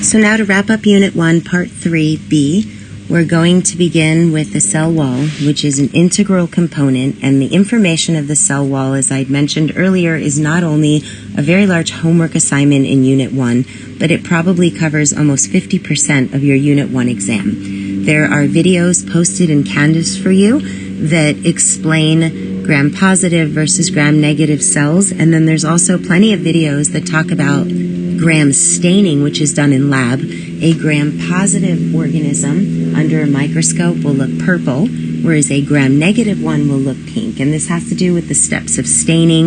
So now to wrap up Unit 1, Part 3B, we're going to begin with the cell wall, which is an integral component, and the information of the cell wall, as I'd mentioned earlier, is not only a very large homework assignment in Unit 1, but it probably covers almost 50% of your Unit 1 exam. There are videos posted in Canvas for you that explain gram-positive versus gram-negative cells, and then there's also plenty of videos that talk about gram staining, which is done in lab. A gram-positive organism under a microscope will look purple, whereas a gram-negative one will look pink. And this has to do with the steps of staining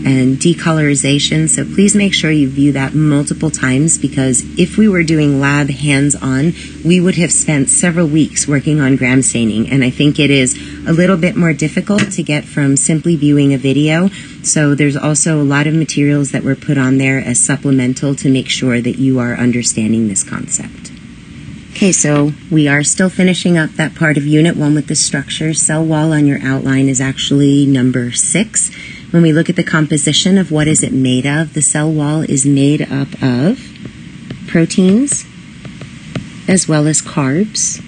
and decolorization. So please make sure you view that multiple times, because if we were doing lab hands-on, we would have spent several weeks working on gram staining. And I think it is a little bit more difficult to get from simply viewing a video. So there's also a lot of materials that were put on there as supplemental to make sure that you are understanding this concept. Okay, so we are still finishing up that part of Unit 1 with the structure. Cell wall on your outline is actually number 6. When we look at the composition of what is it made of, the cell wall is made up of proteins as well as carbs.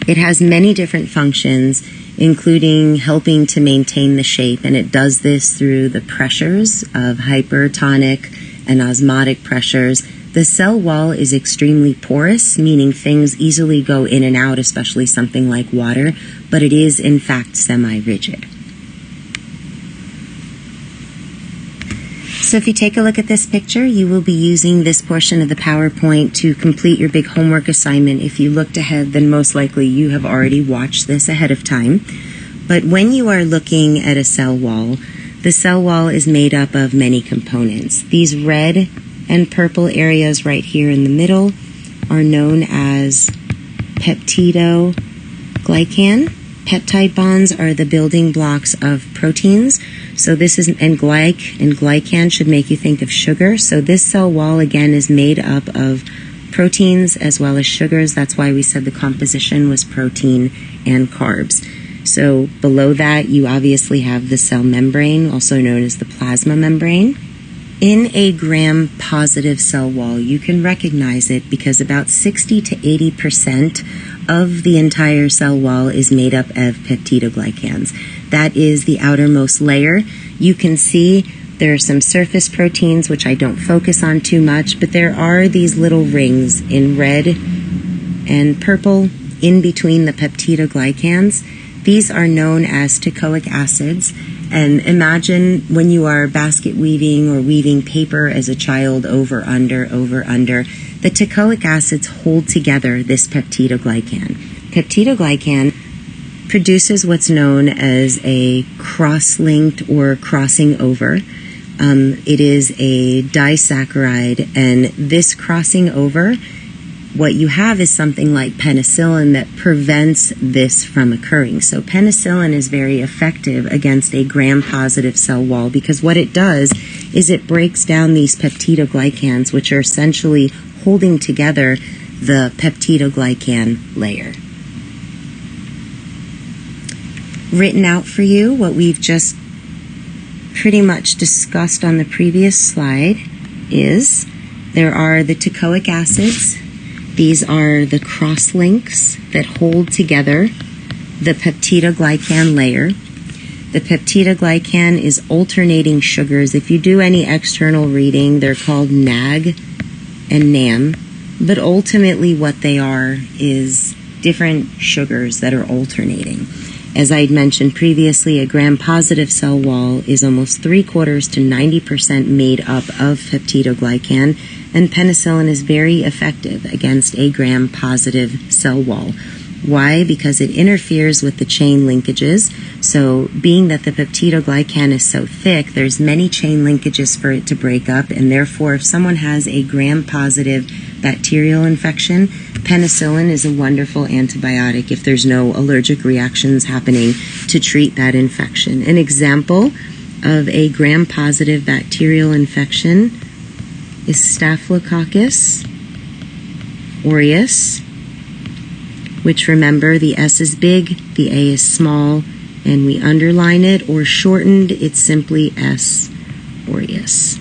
It has many different functions, including helping to maintain the shape, and it does this through the pressures of hypertonic and osmotic pressures. The cell wall is extremely porous, meaning things easily go in and out, especially something like water, but it is in fact semi-rigid. So if you take a look at this picture, you will be using this portion of the PowerPoint to complete your big homework assignment. If you looked ahead, then most likely you have already watched this ahead of time. But when you are looking at a cell wall, the cell wall is made up of many components. These red and purple areas right here in the middle are known as peptidoglycan. Peptide bonds are the building blocks of proteins. So this is, and glycan should make you think of sugar. So this cell wall again is made up of proteins as well as sugars. That's why we said the composition was protein and carbs. So below that you obviously have the cell membrane, also known as the plasma membrane. In a gram-positive cell wall, you can recognize it because about 60 to 80% of the entire cell wall is made up of peptidoglycans. That is the outermost layer. You can see there are some surface proteins, which I don't focus on too much, but there are these little rings in red and purple in between the peptidoglycans. These are known as teichoic acids. And imagine when you are basket weaving or weaving paper as a child, over, under. The teichoic acids hold together this peptidoglycan. Peptidoglycan produces what's known as a cross-linked or crossing over. It is a disaccharide, and this crossing over, what you have is something like penicillin that prevents this from occurring. So penicillin is very effective against a gram-positive cell wall because what it does is it breaks down these peptidoglycans, which are essentially holding together the peptidoglycan layer. Written out for you, what we've just pretty much discussed on the previous slide is there are the teichoic acids. These are the cross links that hold together the peptidoglycan layer. The peptidoglycan is alternating sugars. If you do any external reading, they're called NAG and NAM, but ultimately what they are is different sugars that are alternating. As I had mentioned previously, a gram-positive cell wall is almost 3/4 to 90% made up of peptidoglycan, and penicillin is very effective against a gram-positive cell wall. Why? Because it interferes with the chain linkages. So being that the peptidoglycan is so thick, there's many chain linkages for it to break up, and therefore if someone has a gram-positive bacterial infection, penicillin is a wonderful antibiotic if there's no allergic reactions happening to treat that infection. An example of a gram-positive bacterial infection is Staphylococcus aureus, which, remember, the S is big, the A is small, and we underline it, or shortened, it's simply S aureus.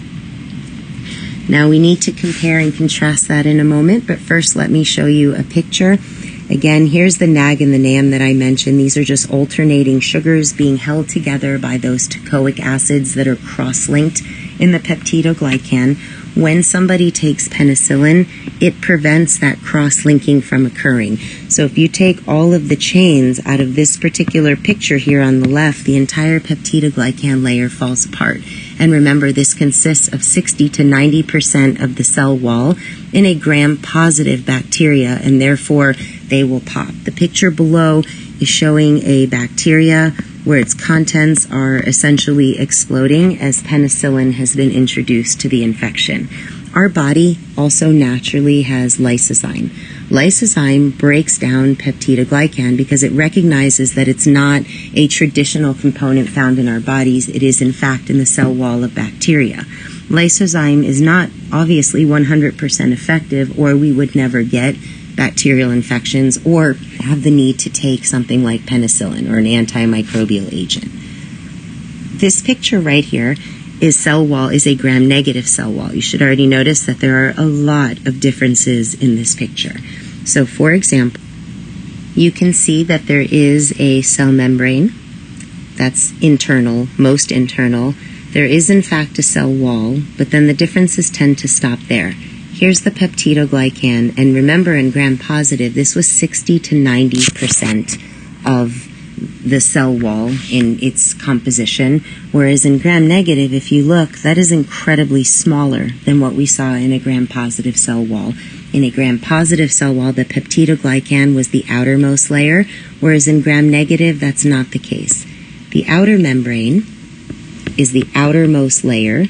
Now we need to compare and contrast that in a moment, but first let me show you a picture. Again, here's the NAG and the NAM that I mentioned. These are just alternating sugars being held together by those teichoic acids that are cross-linked in the peptidoglycan. When somebody takes penicillin, it prevents that cross-linking from occurring. So if you take all of the chains out of this particular picture here on the left, the entire peptidoglycan layer falls apart. And remember, this consists of 60 to 90% of the cell wall in a gram-positive bacteria, and therefore they will pop. The picture below is showing a bacteria where its contents are essentially exploding as penicillin has been introduced to the infection. Our body also naturally has lysozyme. Lysozyme breaks down peptidoglycan because it recognizes that it's not a traditional component found in our bodies. It is, in fact, in the cell wall of bacteria. Lysozyme is not obviously 100% effective, or we would never get bacterial infections or have the need to take something like penicillin or an antimicrobial agent. This picture right here is a gram-negative cell wall. You should already notice that there are a lot of differences in this picture. So for example, you can see that there is a cell membrane that's internal, most internal. There is in fact a cell wall, but then the differences tend to stop there. Here's the peptidoglycan, and remember in gram-positive, this was 60 to 90% of the cell wall in its composition, whereas in gram-negative, if you look, that is incredibly smaller than what we saw in a gram-positive cell wall. In a gram-positive cell wall, the peptidoglycan was the outermost layer, whereas in gram-negative, that's not the case. The outer membrane is the outermost layer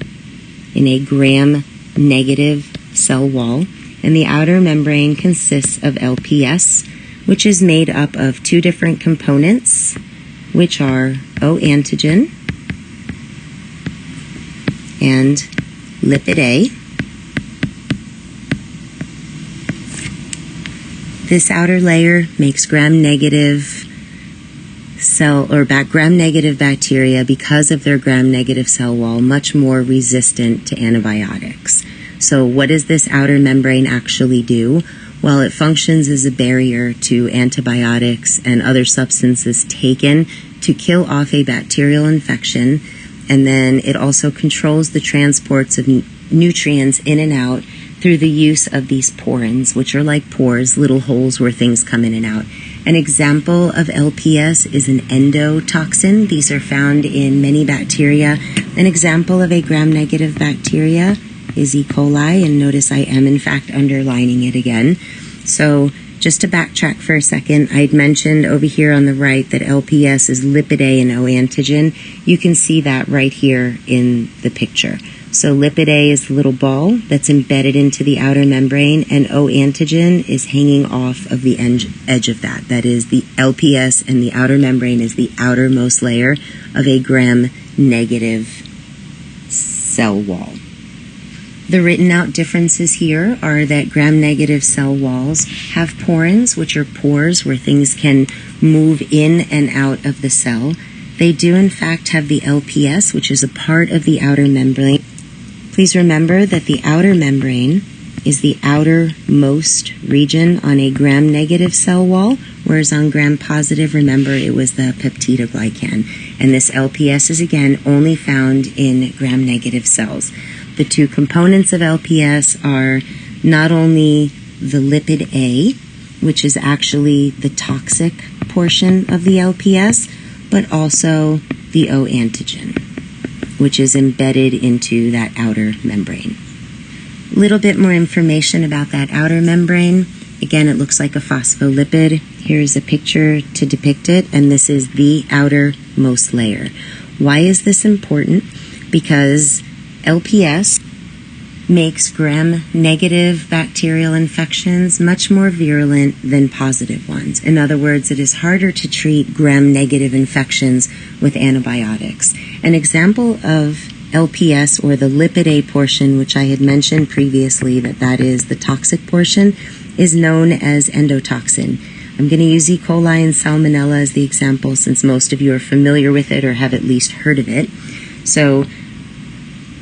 in a gram-negative cell wall, and the outer membrane consists of LPS, which is made up of two different components, which are O antigen and lipid A. This outer layer makes gram-negative gram-negative bacteria, because of their gram-negative cell wall, much more resistant to antibiotics. So what does this outer membrane actually do? Well, it functions as a barrier to antibiotics and other substances taken to kill off a bacterial infection, and then it also controls the transports of nutrients in and out through the use of these porins, which are like pores, little holes where things come in and out. An example of LPS is an endotoxin. These are found in many bacteria. An example of a gram-negative bacteria is E. coli, and notice I am in fact underlining it again. So just to backtrack for a second, I'd mentioned over here on the right that LPS is lipid A and O antigen. You can see that right here in the picture. So lipid A is the little ball that's embedded into the outer membrane, and O antigen is hanging off of the edge of that. That is, the LPS and the outer membrane is the outermost layer of a gram-negative cell wall. The written out differences here are that gram-negative cell walls have porins, which are pores where things can move in and out of the cell. They do in fact have the LPS, which is a part of the outer membrane. Please remember that the outer membrane is the outermost region on a gram-negative cell wall, whereas on gram-positive, remember, it was the peptidoglycan. And this LPS is again only found in gram-negative cells. The two components of LPS are not only the lipid A, which is actually the toxic portion of the LPS, but also the O antigen, which is embedded into that outer membrane. A little bit more information about that outer membrane. Again, it looks like a phospholipid. Here's a picture to depict it, and this is the outermost layer. Why is this important? Because LPS makes gram-negative bacterial infections much more virulent than positive ones. In other words, it is harder to treat gram-negative infections with antibiotics. An example of LPS, or the lipid A portion, which I had mentioned previously that is the toxic portion, is known as endotoxin. I'm going to use E. coli and Salmonella as the example since most of you are familiar with it or have at least heard of it. So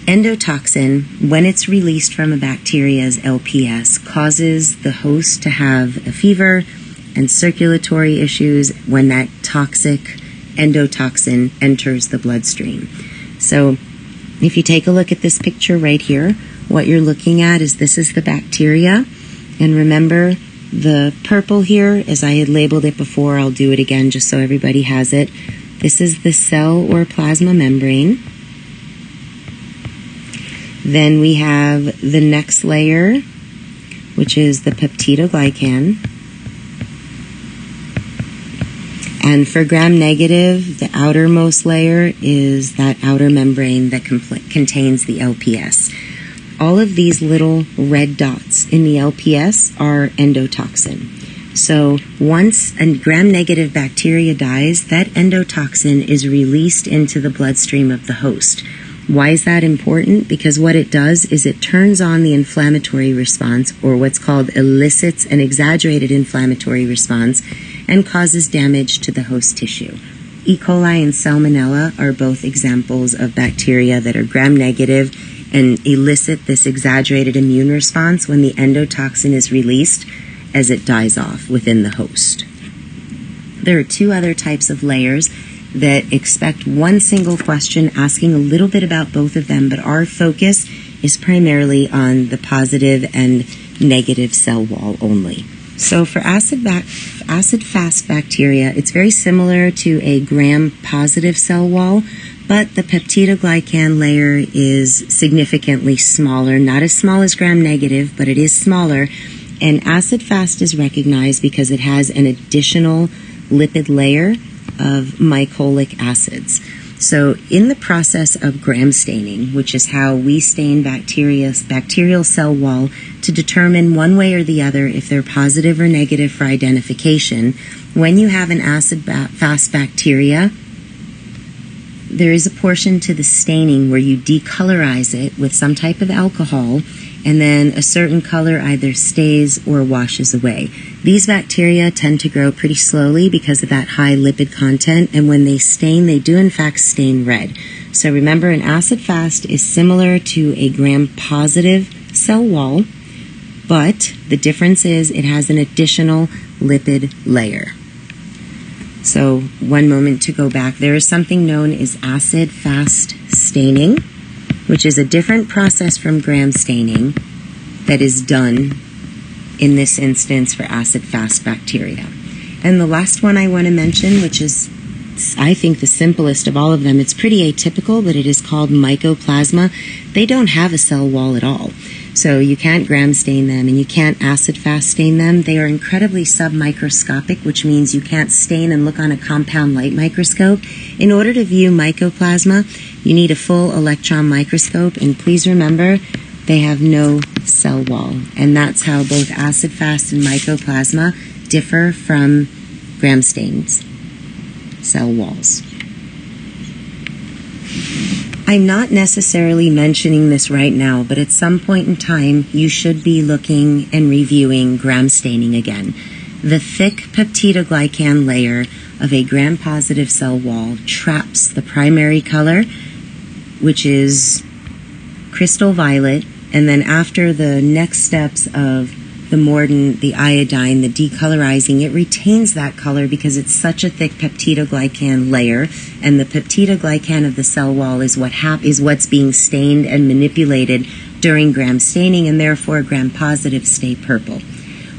Endotoxin, when it's released from a bacteria's LPS, causes the host to have a fever and circulatory issues when that toxic endotoxin enters the bloodstream. So if you take a look at this picture right here, what you're looking at is this is the bacteria. And remember, the purple here, as I had labeled it before, I'll do it again just so everybody has it. This is the cell or plasma membrane. Then we have the next layer, which is the peptidoglycan. And for gram-negative, the outermost layer is that outer membrane that contains the LPS. All of these little red dots in the LPS are endotoxin. So once a gram-negative bacteria dies, that endotoxin is released into the bloodstream of the host. Why is that important? Because what it does is it turns on the inflammatory response, or what's called elicits an exaggerated inflammatory response, and causes damage to the host tissue. E. coli and Salmonella are both examples of bacteria that are gram-negative and elicit this exaggerated immune response when the endotoxin is released as it dies off within the host. There are two other types of layers that expect one single question asking a little bit about both of them, but our focus is primarily on the positive and negative cell wall only. So for acid-fast bacteria, it's very similar to a gram-positive cell wall, but the peptidoglycan layer is significantly smaller, not as small as gram-negative, but it is smaller. And acid-fast is recognized because it has an additional lipid layer of mycolic acids. So in the process of gram staining, which is how we stain bacterial cell wall to determine one way or the other if they're positive or negative for identification, when you have an acid-fast bacteria, there is a portion to the staining where you decolorize it with some type of alcohol, and then a certain color either stays or washes away. These bacteria tend to grow pretty slowly because of that high lipid content, and when they stain, they do in fact stain red. So remember, an acid-fast is similar to a gram-positive cell wall, but the difference is it has an additional lipid layer. So one moment to go back, there is something known as acid-fast staining, which is a different process from gram staining that is done in this instance for acid-fast bacteria. And the last one I want to mention, which is, I think, the simplest of all of them, it's pretty atypical, but it is called mycoplasma. They don't have a cell wall at all. So you can't gram stain them and you can't acid-fast stain them. They are incredibly submicroscopic, which means you can't stain and look on a compound light microscope. In order to view mycoplasma, you need a full electron microscope, and please remember, they have no cell wall. And that's how both acid-fast and mycoplasma differ from gram stains, cell walls. I'm not necessarily mentioning this right now, but at some point in time, you should be looking and reviewing gram staining again. The thick peptidoglycan layer of a gram-positive cell wall traps the primary color, which is crystal violet, and then after the next steps of the mordant, the iodine, the decolorizing, it retains that color because it's such a thick peptidoglycan layer, and the peptidoglycan of the cell wall is what's being stained and manipulated during gram staining, and therefore gram-positive stay purple.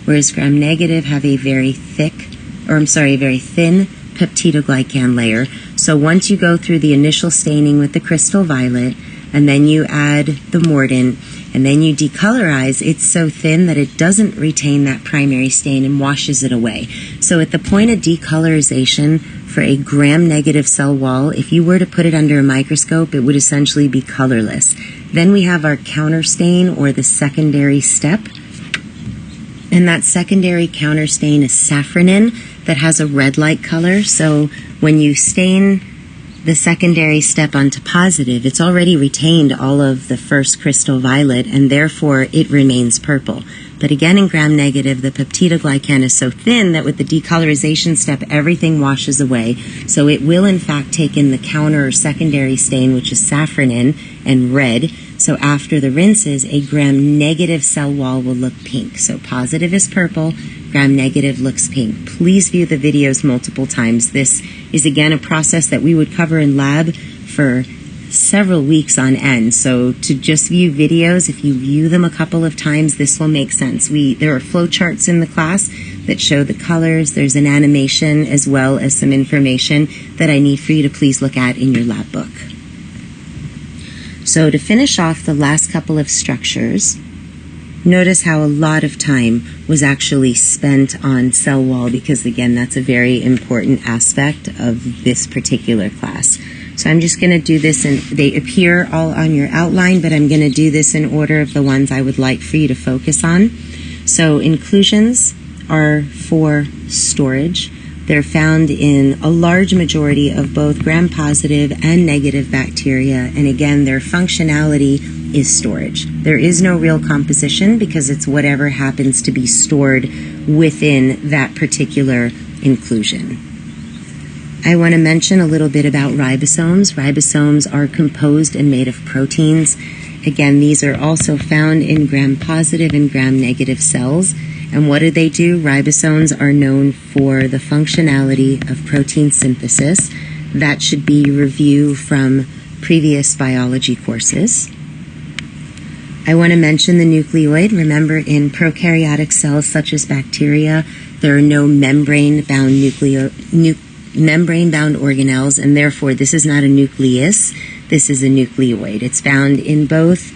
Whereas gram-negative have a very thin peptidoglycan layer. So once you go through the initial staining with the crystal violet, and then you add the mordant, and then you decolorize, it's so thin that it doesn't retain that primary stain and washes it away. So at the point of decolorization for a gram-negative cell wall, if you were to put it under a microscope, it would essentially be colorless. Then we have our counter stain, or the secondary step. And that secondary counter stain is safranin that has a red-like color. So when you stain the secondary step onto positive, it's already retained all of the first crystal violet, and therefore it remains purple. But again, in gram-negative, the peptidoglycan is so thin that with the decolorization step, everything washes away. So it will, in fact, take in the counter or secondary stain, which is safranin and red. So after the rinses, a gram-negative cell wall will look pink. So positive is purple, gram-negative looks pink. Please view the videos multiple times. This is, again, a process that we would cover in lab for several weeks on end. So to just view videos, if you view them a couple of times, this will make sense. There are flowcharts in the class that show the colors. There's an animation as well as some information that I need for you to please look at in your lab book. So to finish off the last couple of structures, notice how a lot of time was actually spent on cell wall because, again, that's a very important aspect of this particular class. So I'm just going to do this, and they appear all on your outline, but I'm going to do this in order of the ones I would like for you to focus on. So inclusions are for storage. They're found in a large majority of both gram-positive and negative bacteria, and again, their functionality is storage. There is no real composition because it's whatever happens to be stored within that particular inclusion. I want to mention a little bit about ribosomes. Ribosomes are composed and made of proteins. Again, these are also found in gram-positive and gram-negative cells. And what do? Ribosomes are known for the functionality of protein synthesis. That should be review from previous biology courses. I want to mention the nucleoid. Remember, in prokaryotic cells such as bacteria, there are no membrane-bound membrane-bound organelles, and therefore this is not a nucleus, this is a nucleoid. It's found in both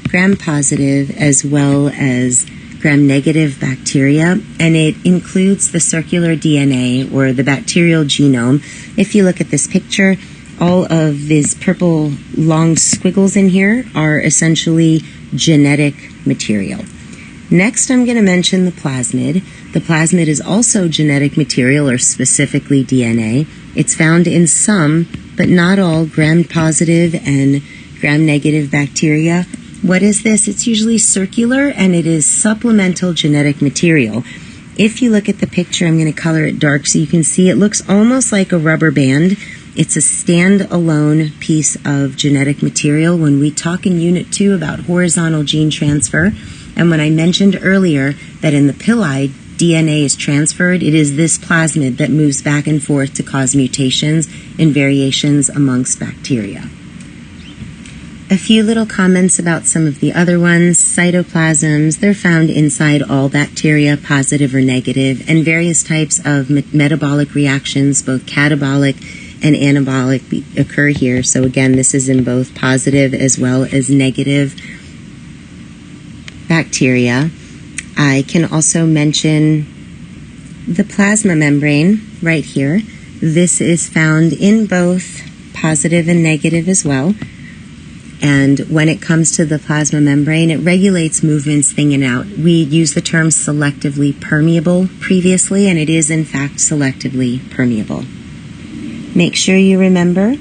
gram-positive as well as gram-negative bacteria, and it includes the circular DNA or the bacterial genome. If you look at this picture, all of these purple long squiggles in here are essentially genetic material. Next, I'm going to mention the plasmid. The plasmid is also genetic material, or specifically DNA. It's found in some, but not all, gram-positive and gram-negative bacteria. What is this? It's usually circular, and it is supplemental genetic material. If you look at the picture, I'm going to color it dark so you can see it looks almost like a rubber band. It's a standalone piece of genetic material. When we talk in Unit 2 about horizontal gene transfer, and when I mentioned earlier that in the pili, DNA is transferred, it is this plasmid that moves back and forth to cause mutations and variations amongst bacteria. A few little comments about some of the other ones. Cytoplasms, they're found inside all bacteria, positive or negative, and various types of metabolic reactions, both catabolic and anabolic, occur here. So again, this is in both positive as well as negative bacteria. I can also mention the plasma membrane right here. This is found in both positive and negative as well. And when it comes to the plasma membrane, it regulates movements in and out. We used the term selectively permeable previously, and it is in fact selectively permeable. Make sure you remember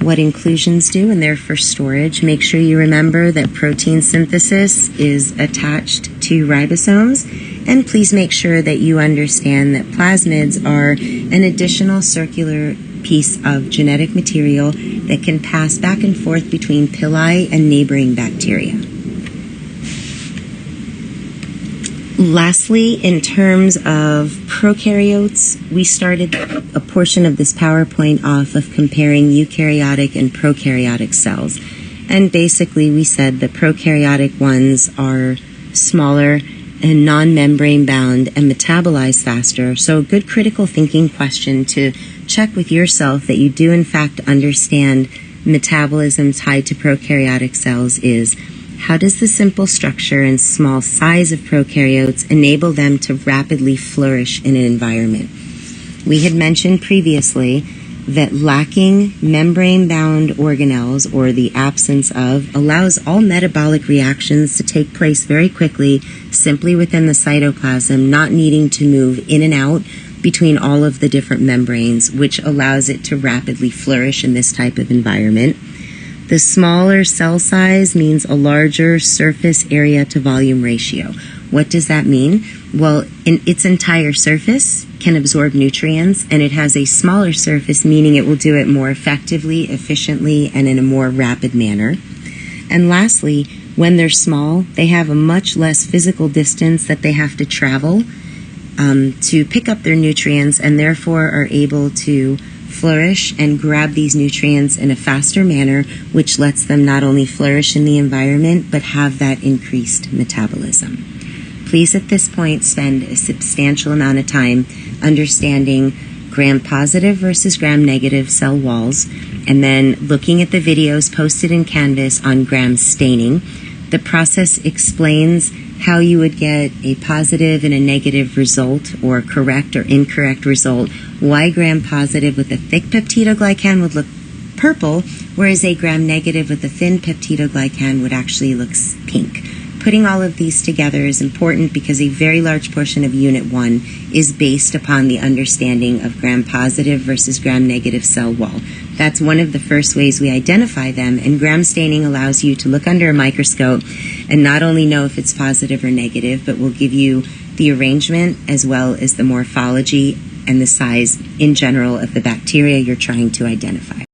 what inclusions do, and they're for storage. Make sure you remember that protein synthesis is attached to ribosomes, and please make sure that you understand that plasmids are an additional circular piece of genetic material that can pass back and forth between pili and neighboring bacteria. Lastly, in terms of prokaryotes, we started a portion of this PowerPoint off of comparing eukaryotic and prokaryotic cells. And basically we said the prokaryotic ones are smaller and non-membrane bound and metabolize faster. So a good critical thinking question to check with yourself that you do in fact understand metabolism tied to prokaryotic cells is: how does the simple structure and small size of prokaryotes enable them to rapidly flourish in an environment? We had mentioned previously that lacking membrane-bound organelles, or the absence of, allows all metabolic reactions to take place very quickly, simply within the cytoplasm, not needing to move in and out between all of the different membranes, which allows it to rapidly flourish in this type of environment. The smaller cell size means a larger surface area to volume ratio. What does that mean? Well, its entire surface can absorb nutrients, and it has a smaller surface, meaning it will do it more effectively, efficiently, and in a more rapid manner. And lastly, when they're small, they have a much less physical distance that they have to travel to pick up their nutrients, and therefore are able to flourish and grab these nutrients in a faster manner, which lets them not only flourish in the environment, but have that increased metabolism. Please at this point spend a substantial amount of time understanding gram-positive versus gram-negative cell walls, and then looking at the videos posted in Canvas on gram staining. The process explains how you would get a positive and a negative result, or correct or incorrect result, why gram-positive with a thick peptidoglycan would look purple, whereas a gram-negative with a thin peptidoglycan would actually look pink. Putting all of these together is important because a very large portion of Unit 1 is based upon the understanding of gram-positive versus gram-negative cell wall. That's one of the first ways we identify them, and gram staining allows you to look under a microscope and not only know if it's positive or negative, but will give you the arrangement as well as the morphology and the size in general of the bacteria you're trying to identify.